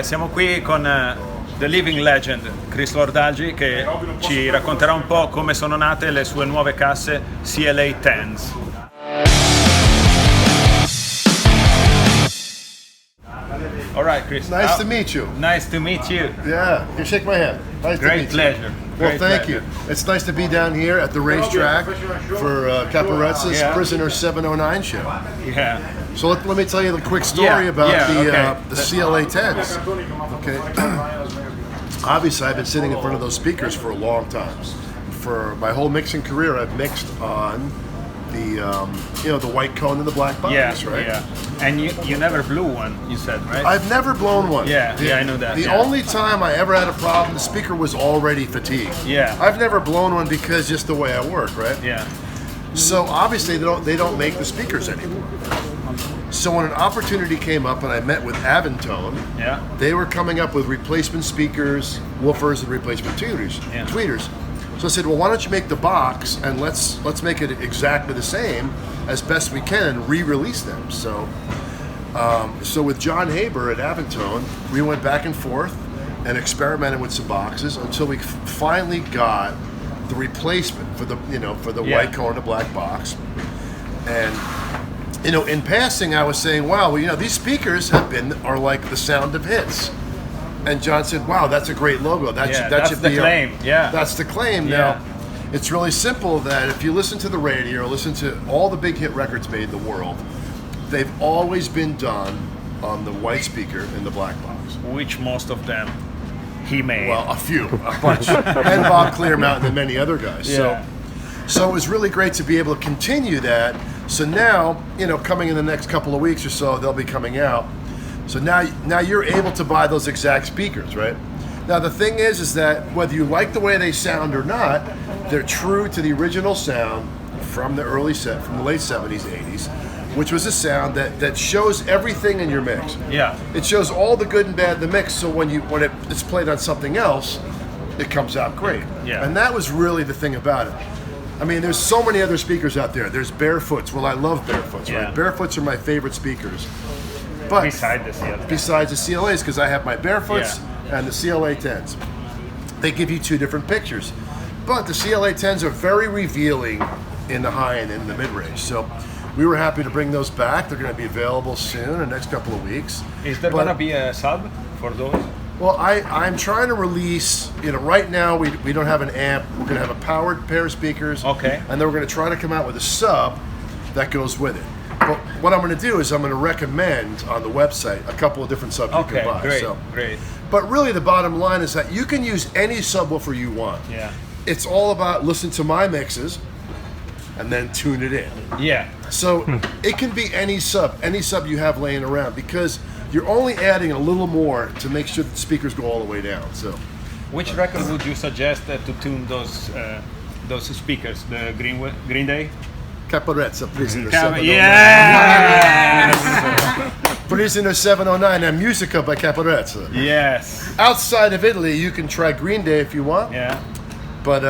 Siamo qui con The Living Legend, Chris Lordalgi, che ci racconterà un po' come sono nate le sue nuove casse CLA 10s. All right, Chris. Nice to meet you. Nice to meet you. Yeah, you shake my hand. Nice to meet you. Pleasure. Well, Great thank pleasure. you. It's nice to be down here at the racetrack for Caparezza's Yeah. Prisoner 709 show. Yeah. So let me tell you the quick story about okay. the CLA 10s. Okay. Obviously, I've been sitting in front of those speakers for a long time. For my whole mixing career, I've mixed on the the white cone and the black box, right? Yeah. And you never blew one, you said, right? I've never blown one. Yeah, I know that. The only time I ever had a problem, the speaker was already fatigued. Yeah. I've never blown one because just the way I work, right? Yeah. So obviously they don't make the speakers anymore. So when an opportunity came up and I met with Aventone, Yeah. they were coming up with replacement speakers, woofers, and replacement tweeters. So I said, well, why don't you make the box and let's make it exactly the same as best we can and re-release them. So with John Haber at Aventone, we went back and forth and experimented with some boxes until we finally got the replacement for the white cone and the black box. And in passing, I was saying, wow, well, these speakers are like the sound of hits. And John said, wow, that's a great logo. That should be the claim. Yeah. That's the claim. Yeah. Now, it's really simple that if you listen to the radio or listen to all the big hit records made in the world, they've always been done on the white speaker in the black box. Which most of them he made. Well, a few, a bunch. And Bob Clearmountain and many other guys. Yeah. So it was really great to be able to continue that. So now, coming in the next couple of weeks or so, they'll be coming out. So now you're able to buy those exact speakers, right? Now the thing is that whether you like the way they sound or not, they're true to the original sound from the late 70s, 80s, which was a sound that shows everything in your mix. Yeah. It shows all the good and bad in the mix, so when it's played on something else, it comes out great. Yeah. And that was really the thing about it. I mean, there's so many other speakers out there. There's Barefoots. Well, I love Barefoots, Yeah. right? Barefoots are my favorite speakers. But Besides the CLA. besides the CLAs, because I have my Barefoots and the CLA 10s. They give you two different pictures. But the CLA 10s are very revealing in the high and in the mid-range. So we were happy to bring those back. They're going to be available soon, in the next couple of weeks. Is there going to be a sub for those? Well, I'm trying to release, right now we don't have an amp. We're going to have a powered pair of speakers. Okay. And then we're going to try to come out with a sub that goes with it. But what I'm going to do is I'm going to recommend on the website a couple of different subs you can buy. Great. But really the bottom line is that you can use any subwoofer you want. Yeah. It's all about listen to my mixes and then tune it in. Yeah. So it can be any sub you have laying around, because you're only adding a little more to make sure that the speakers go all the way down. So Which record would you suggest to tune those speakers? The Green Day? Caparezza, Prisoner 709. Yes! Prisoner 709 and Musica by Caparezza. Yes. Outside of Italy, you can try Green Day if you want. Yeah. But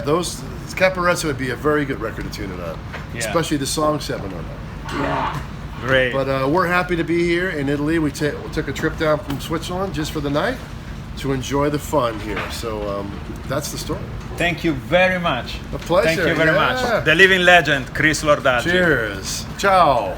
those Caparezza would be a very good record to tune it on, especially the song 709. Great. But we're happy to be here in Italy. We took a trip down from Switzerland just for the night to enjoy the fun here. So that's the story. Thank you very much. A pleasure. Thank you very yeah. much. The Living Legend, Chris Lordalgi. Cheers. Ciao.